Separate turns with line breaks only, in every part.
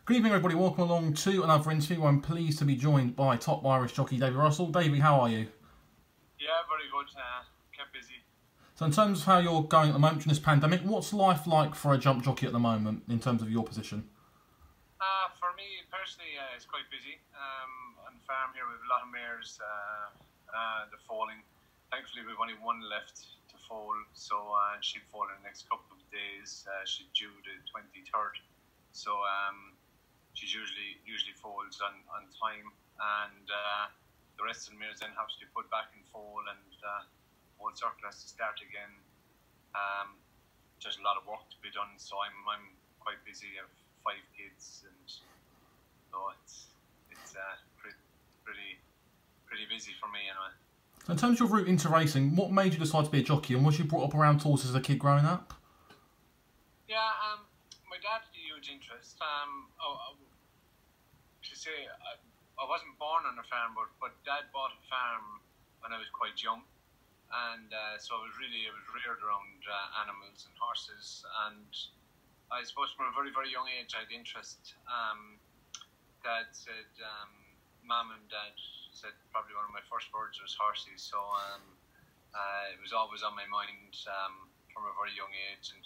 Good evening everybody, welcome along to another interview. I'm pleased to be joined by top Irish jockey Davy Russell. Davy, how are you?
Yeah, very good. Kept busy.
So in terms of how you're going at the moment during this pandemic, what's life like for a jump jockey at the moment in terms of your position?
For me personally, it's quite busy. On the farm here we have a lot of mares. They're foaling. Thankfully we've only one left to foal, so she'll foal in the next couple of days. She's due the 23rd, so she's usually foals on time, and the rest of the mares then have to be put back in foal, and whole circle has to start again. There's a lot of work to be done, so I'm quite busy. I have 5 kids, and so it's pretty busy for me anyway.
So in terms of your route into racing, what made you decide to be a jockey, and was you brought up around horses as a kid growing up?
Yeah, my dad had a huge interest. I wasn't born on a farm, but Dad bought a farm when I was quite young, and so I was reared around animals and horses, and I suppose from a very, very young age I had interest. Dad said, Mum and Dad said probably one of my first words was horses, so it was always on my mind from a very young age, and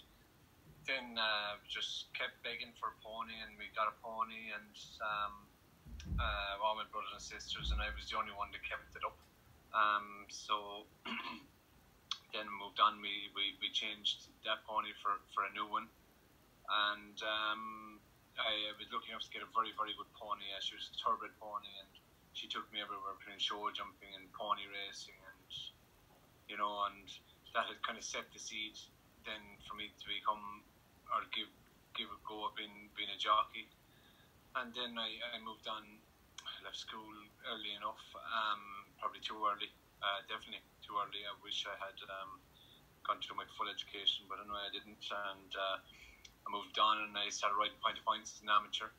then just kept begging for a pony, and we got a pony, and all my brothers and sisters, and I was the only one that kept it up. So then moved on. We changed that pony for a new one, and I was lucky enough to get a very, very good pony. She was a thoroughbred pony, and she took me everywhere between show jumping and pony racing, and and that had kind of set the seed then for me to become or give a go at being a jockey. And then I moved on. I left school early enough, probably too early, definitely too early. I wish I had gone through my full education, but anyway I didn't, and I moved on and I started riding point to points as an amateur.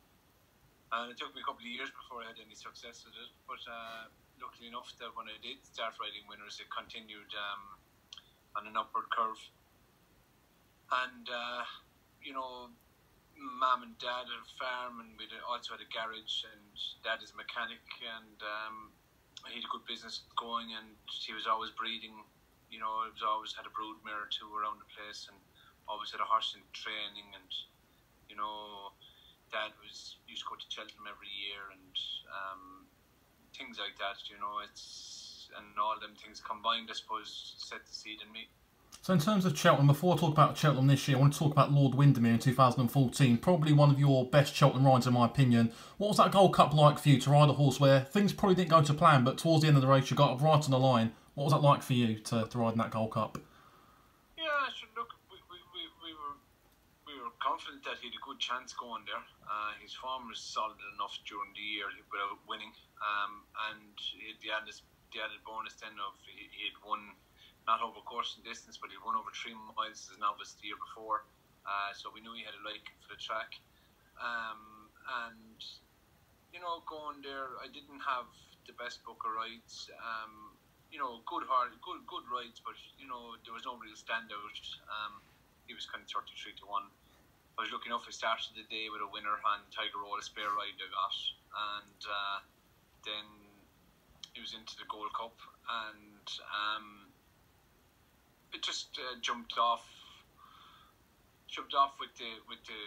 And it took me a couple of years before I had any success with it, but luckily enough that when I did start riding winners, it continued on an upward curve. And Mum and Dad had a farm, and we also had a garage, and Dad is a mechanic, and he had a good business going, and he was always breeding. He was always had a brood mare or two around the place, and always had a horse in training, and Dad used to go to Cheltenham every year, and things like that. And all them things combined, I suppose, set the seed in me.
So in terms of Cheltenham, before I talk about Cheltenham this year, I want to talk about Lord Windermere in 2014. Probably one of your best Cheltenham rides in my opinion. What was that Gold Cup like for you to ride a horse where things probably didn't go to plan, but towards the end of the race you got up right on the line? What was that like for you to ride in that Gold Cup?
Yeah, look, we were confident that he had a good chance going there. His form was solid enough during the year without winning, and the added bonus then of he had won, not over course and distance, but he won over 3 miles as a novice the year before. So we knew he had a liking for the track. And, going there, I didn't have the best book of rides. Good rides, but, there was no real standout. He was kind of 33 to 1. I was lucky enough, I started the day with a winner on Tiger Roll, a spare ride I got. And then it was into the Gold Cup, and it just jumped off with the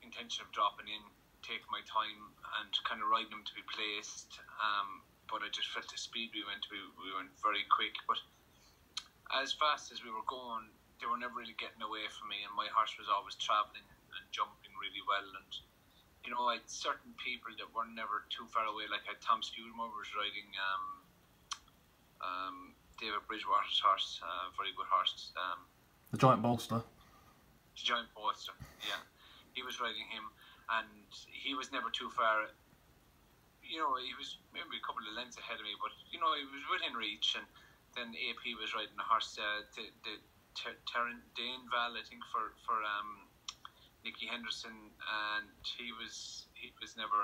intention of dropping in, taking my time, and kind of riding them to be placed. But I just felt the speed we went very quick. But as fast as we were going, they were never really getting away from me, and my horse was always travelling and jumping really well. And I had certain people that were never too far away, like I had Tom Scudamore was riding David Bridgewater's horse, very good horse.
The Giant Bolster.
Yeah. He was riding him, and he was never too far. He was maybe a couple of lengths ahead of me, but he was within reach. And then AP was riding a horse, the Daneval, I think, for Nicky Henderson, and he was never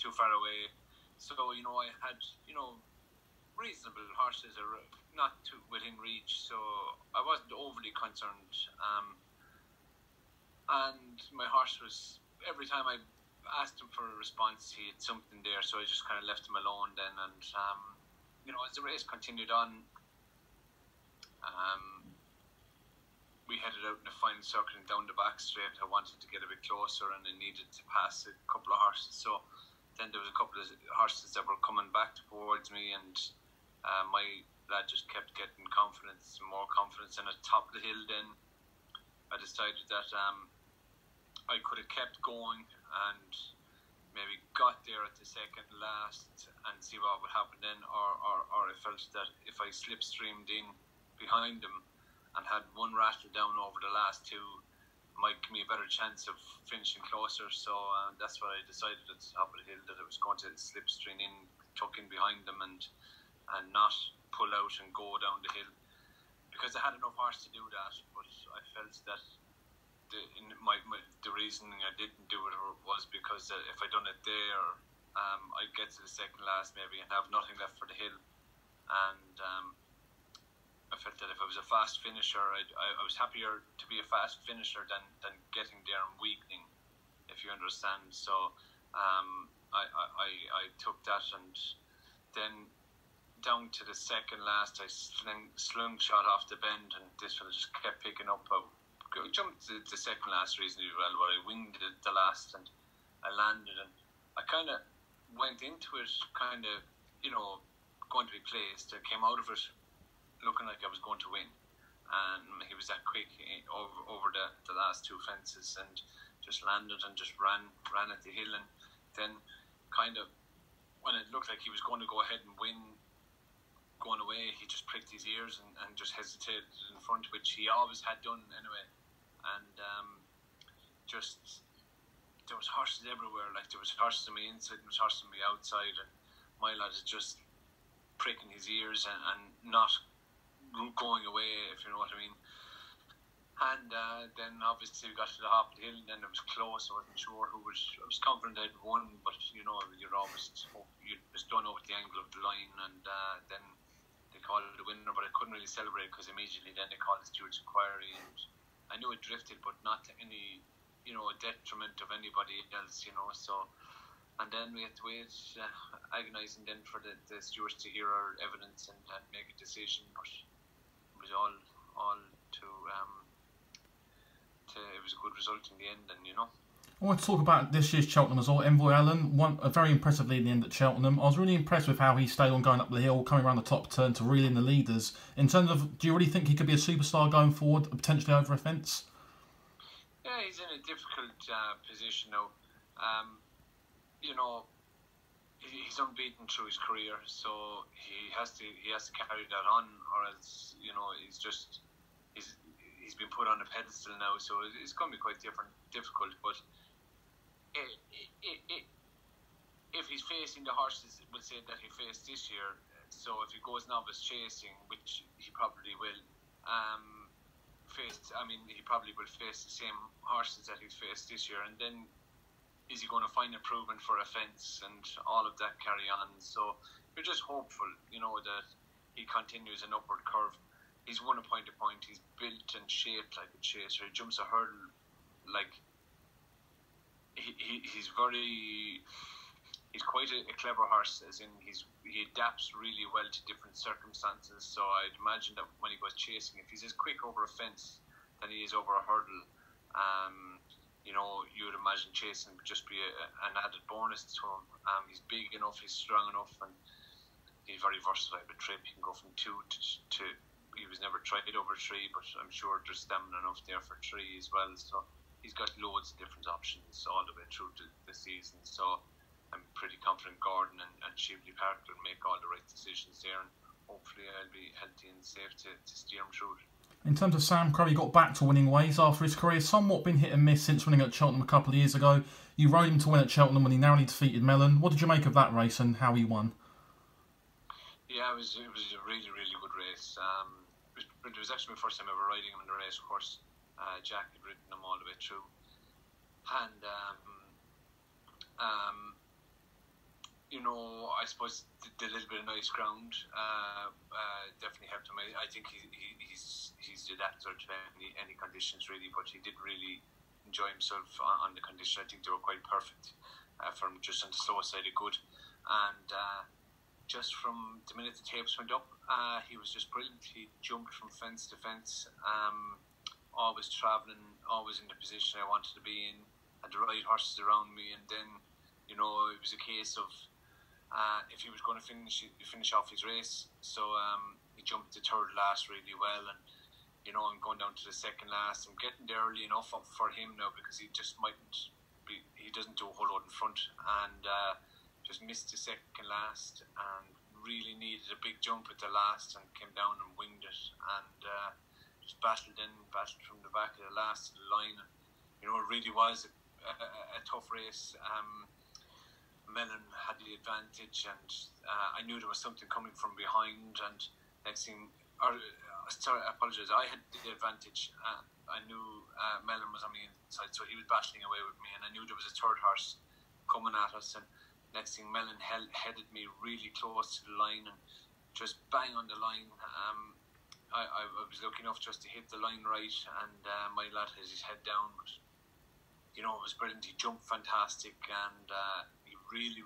too far away. So I had reasonable horses, are not too within reach, so I wasn't overly concerned. and my horse was, every time I asked him for a response, he had something there, so I just kind of left him alone then. And as the race continued on, we headed out in the final circuit and down the back straight. I wanted to get a bit closer, and I needed to pass a couple of horses. So then there was a couple of horses that were coming back towards me, and my lad just kept getting more confidence, and at the top of the hill then I decided that I could have kept going and maybe got there at the second last and see what would happen then, or I felt that if I slipstreamed in behind them and had one rattle down over the last two, might give me a better chance of finishing closer. So that's what I decided at the top of the hill, that I was going to slipstream in, tuck in behind them, and not pull out and go down the hill, because I had enough horse to do that. But I felt that the reasoning I didn't do it was because if I'd done it there, I'd get to the second last maybe and have nothing left for the hill. And I felt that if I was a fast finisher, I was happier to be a fast finisher than getting there and weakening, if you understand. So I took that, and then down to the second last, I slingshot off the bend, and this one just kept picking up. I jumped the second last reasonably well, but I winged it the last, and I landed, and I kind of went into it kind of, going to be placed. I came out of it looking like I was going to win, and he was that quick over the last two fences, and just landed and just ran at the hill. And then kind of when it looked like he was going to go ahead and win going away, he just pricked his ears and just hesitated in front, which he always had done anyway. And just there was horses everywhere, like there was horses on the inside, there was horses on the outside, and my lad is just pricking his ears and not going away, if you know what I mean. And then obviously we got to the top of the hill, and then it was close. I wasn't sure who was. I was confident I'd won, but you're always you just don't know what the angle of the line, and then they called it a winner, but I couldn't really celebrate because immediately then they called the stewards' inquiry, and I knew it drifted, but not to any detriment of anybody else, So, and then we had to wait, agonising then for the stewards to hear our evidence and make a decision. But it was all to it was a good result in the end, and
I want to talk about this year's Cheltenham as well. Envoy Allen won very impressively in the end at Cheltenham. I was really impressed with how he stayed on going up the hill, coming around the top turn to reel in the leaders. In terms of, do you really think he could be a superstar going forward, potentially over a fence?
Yeah, he's in a difficult position now. He's unbeaten through his career, so he has to carry that on, or else he's been put on a pedestal now. So it's going to be quite difficult. But if he's facing the horses, we'll say that he faced this year. So if he goes novice chasing, which he probably will, he probably will face the same horses that he's faced this year, and then is he going to find improvement for a fence and all of that carry on? So we're just hopeful, that he continues an upward curve. He's won a point to point. He's built and shaped like a chaser. He jumps a hurdle like he's quite a clever horse, as in he adapts really well to different circumstances. So I'd imagine that when he goes chasing, if he's as quick over a fence than he is over a hurdle, you would imagine chasing would just be an added bonus to him. He's big enough, he's strong enough, and he's very versatile with trip. He can go from 2 to he was never tried over 3, but I'm sure there's stamina enough there for 3 as well. So he's got loads of different options all the way through the season. So I'm pretty confident Gordon and Shively Park will make all the right decisions there, and hopefully I'll be healthy and safe to steer him through it.
In terms of Samcro, he got back to winning ways after his career somewhat been hit and miss since winning at Cheltenham a couple of years ago. You rode him to win at Cheltenham when he narrowly defeated Mellon. What did you make of that race and how he won?
Yeah, it was a really, really good race. It was actually my first time ever riding him in the race course. Jack had ridden him all the way through, and I suppose the little bit of nice ground definitely helped him. I think he's adapted to any conditions really, but he did really enjoy himself on the condition. I think they were quite perfect from just on the slow side of good. And just from the minute the tapes went up, he was just brilliant. He jumped from fence to fence, always travelling, always in the position I wanted to be in, had the right horses around me. And then, you know, it was a case of if he was going to finish off his race. So he jumped the third last really well, and you know, I'm going down to the second last. I'm getting there early enough up for him now, because he just mightn't be, he doesn't do a whole lot in front, and just missed the second last and really needed a big jump at the last and came down and winged it, and just battled from the back of the last to the line. And, you know, it really was a tough race. Mellon had the advantage, and I knew there was something coming from behind, and next thing, sorry, I apologise, I had the advantage. I knew Mellon was on the inside, so he was battling away with me, and I knew there was a third horse coming at us, and next thing Mellon headed me really close to the line and just bang on the line. I was lucky enough just to hit the line right, and my lad has his head down, but you know, it was brilliant. He jumped fantastic, and he really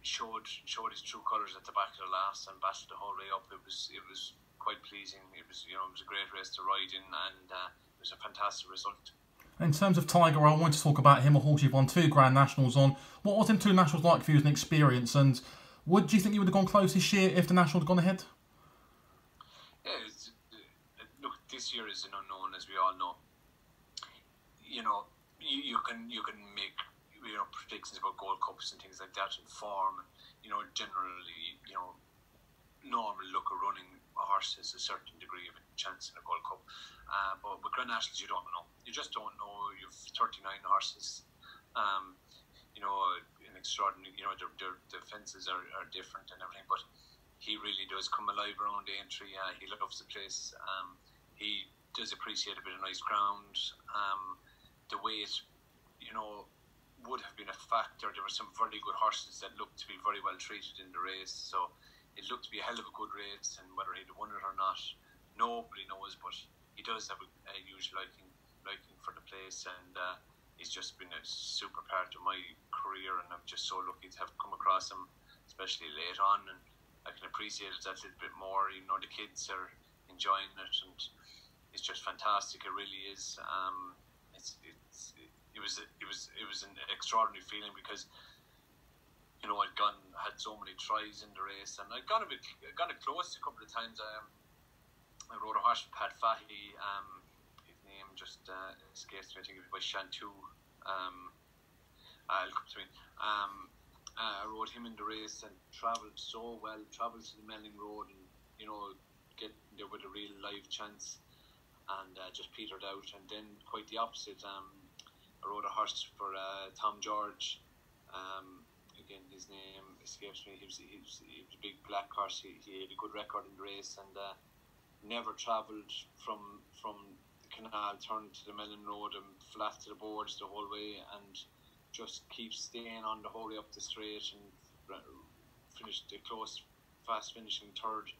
showed his true colours at the back of the last and battled the whole way up. It was quite pleasing. It was a great race to ride in, and it was a fantastic result.
In terms of Tiger, I want to talk about him, a horse you've won 2 Grand Nationals on. What was them 2 Nationals like for you as an experience, and do you think you would have gone close this year if the National had gone ahead?
Yeah, look, this year is an unknown, as we all know. You know, you can make predictions about Gold Cups and things like that in form. You know, generally, normal look of running a horse has a certain degree of a chance in a Gold Cup. But with Grand Nationals, you don't know. You just don't know. You've 39 horses. In extraordinary. The fences are different and everything. But he really does come alive around the entry. He loves the place. He does appreciate a bit of nice ground. The weight, would have been a factor. There were some very good horses that looked to be very well treated in the race, so it looked to be a hell of a good race, and whether he'd won it or not, nobody knows, but he does have a huge liking for the place, and he's just been a super part of my career, and I'm just so lucky to have come across him, especially late on, and I can appreciate it that little bit more. The kids are enjoying it, and it's just fantastic. It really is. It was an extraordinary feeling, because I'd had so many tries in the race, and I'd got it close a couple of times. I rode a horse with Pat Fahey. His name just escapes me. I think it was by Shantou. I'll come to me. I rode him in the race and travelled so well. Travelled to the Melling Road, and get there with a real live chance, and just petered out. And then quite the opposite. I rode a horse for Tom George. Again, his name escapes me. He was a big black horse. He had a good record in the race, and never travelled from the canal, turned to the Melon Road and flat to the boards the whole way, and just keeps staying on the whole way up the straight, and finished the close, fast finishing third.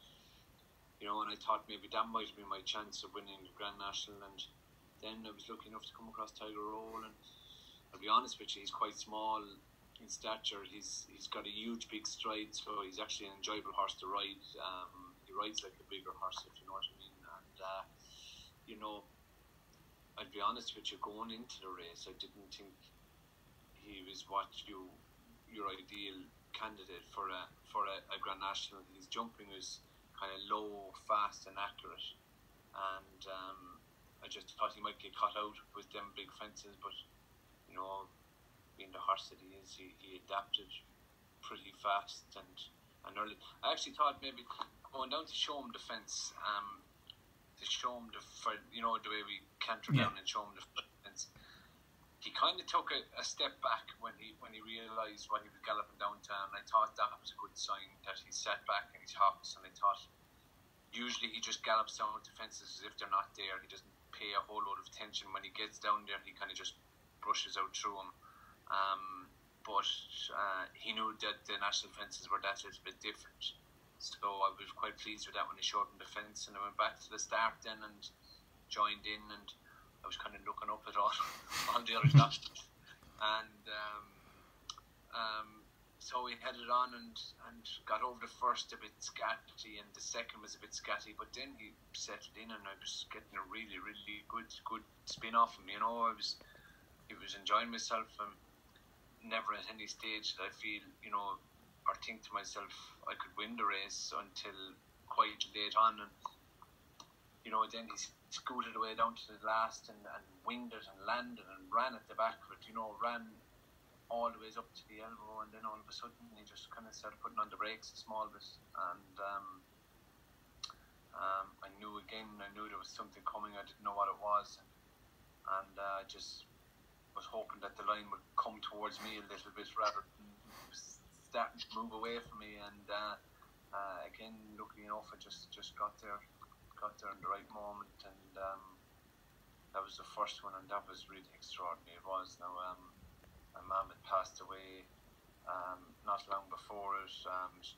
And I thought maybe that might have been my chance of winning the Grand National, and then I was lucky enough to come across Tiger Roll, and I'll be honest with you, he's quite small in stature. He's got a huge big stride, so he's actually an enjoyable horse to ride. He rides like a bigger horse, if you know what I mean. And I'd be honest with you, going into the race, I didn't think he was your ideal candidate for a Grand National. His jumping was kind of low, fast and accurate, and I just thought he might get caught out with them big fences, but being the horse that he is, he adapted pretty fast and early. I actually thought maybe going down to show him the fence, to show him the way we canter down and show him the fence. He kind of took a step back when he realised what he was galloping down to, and I thought that was a good sign that he sat back and he's hops, and I thought usually he just gallops down to fences as if they're not there. He doesn't pay a whole lot of attention. When he gets down there, he kind of just brushes out through them. But he knew that the national fences were that little bit different. So I was quite pleased with that when he showed him the fence, and I went back to the start then and joined in, and I was kind of looking up at all the other stuff, and so we headed on and got over the first a bit scatty, and the second was a bit scatty, but then he settled in, and I was getting a really, really good spin off him. I was enjoying myself, and never at any stage did I feel, or think to myself I could win the race until quite late on, and then he scooted away down to the last and winged it and landed and ran at the back of it, ran all the way up to the elbow, and then all of a sudden he just kind of started putting on the brakes a small bit, and I knew there was something coming. I didn't know what it was, and I just was hoping that the line would come towards me a little bit rather than starting to move away from me, and again, luckily enough, I just got there in the right moment, and that was the first one, and that was really extraordinary. It was. Now, my mum had passed away not long before it,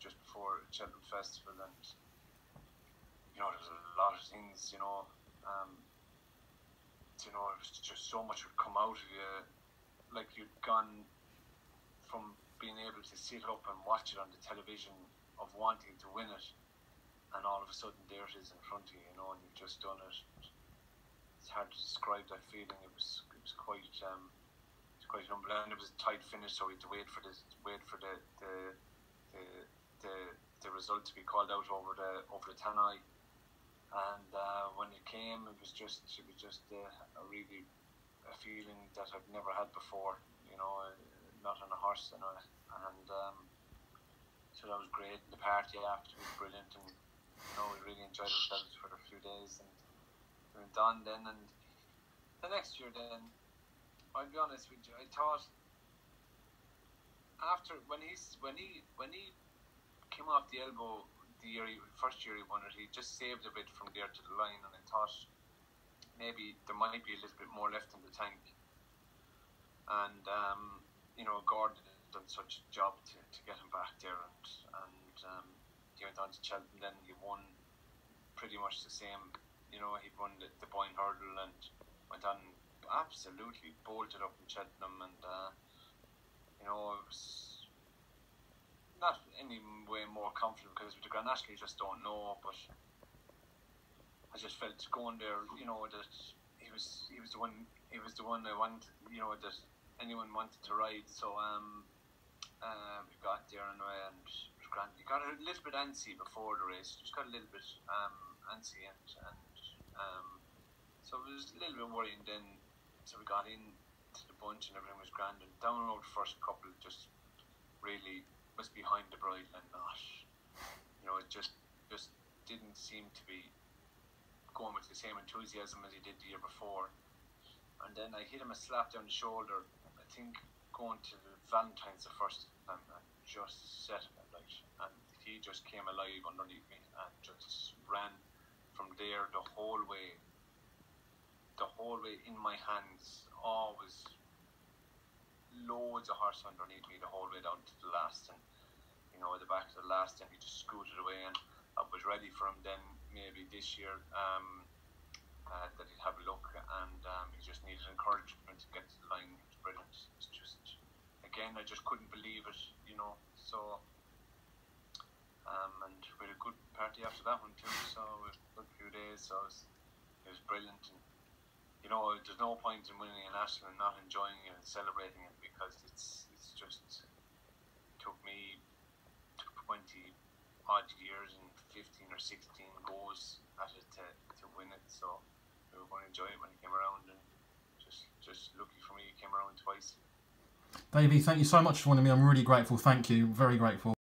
just before Cheltenham Festival, and there was a lot of things, it was just so much would come out of you, like you'd gone from being able to sit up and watch it on the television, of wanting to win it, and all of a sudden there it is in front of you, and you've just done it. It's hard to describe that feeling. It was quite humble, and it was a tight finish, so we had to wait for the result to be called out over the Tannoy, and when it came, it was just a feeling that I've never had before, not on a horse, and so that was great. The party after was brilliant, and we really enjoyed ourselves for a few days, and we went on then, and the next year then, I'll be honest with you, I thought after when he came off the elbow first year he won it, he just saved a bit from there to the line, and I thought maybe there might be a little bit more left in the tank, and Gordon had done such a job to get him back there, and he went on to Cheltenham. Then he won pretty much the same, he'd won the Boyne Hurdle and went on absolutely bolted up in Cheltenham, and it was not any way more confident, because with the Grand National you just don't know, but I just felt going there, that he was the one I wanted, that anyone wanted to ride. So we got there anyway, and it was grand. He got a little bit antsy before the race, just got a little bit antsy, and so it was a little bit worrying then. So we got into the bunch and everything was grand, and down the road the first couple just really was behind the bridle and not, it just didn't seem to be going with the same enthusiasm as he did the year before. And then I hit him a slap down the shoulder, I think going to Valentine's the first time, and just set him alight, and he just came alive underneath me and just ran from there the whole way in my hands, always loads of horse underneath me the whole way down to the last, and at the back of the last, and he just scooted away, and I was ready for him then maybe this year that he'd have a look, and he just needed encouragement to get to the line. It was brilliant. It's just, again, I just couldn't believe it, so and we had a good party after that one too, so it was a good few days, so it was brilliant. And there's no point in winning a national and not enjoying it and celebrating it, because it's just took me 20 odd years and 15 or 16 goes at it to win it, so we were going to enjoy it when it came around, and just lucky for me it came around twice.
Davy, thank you so much for joining me. I'm really grateful. Thank you. Very grateful.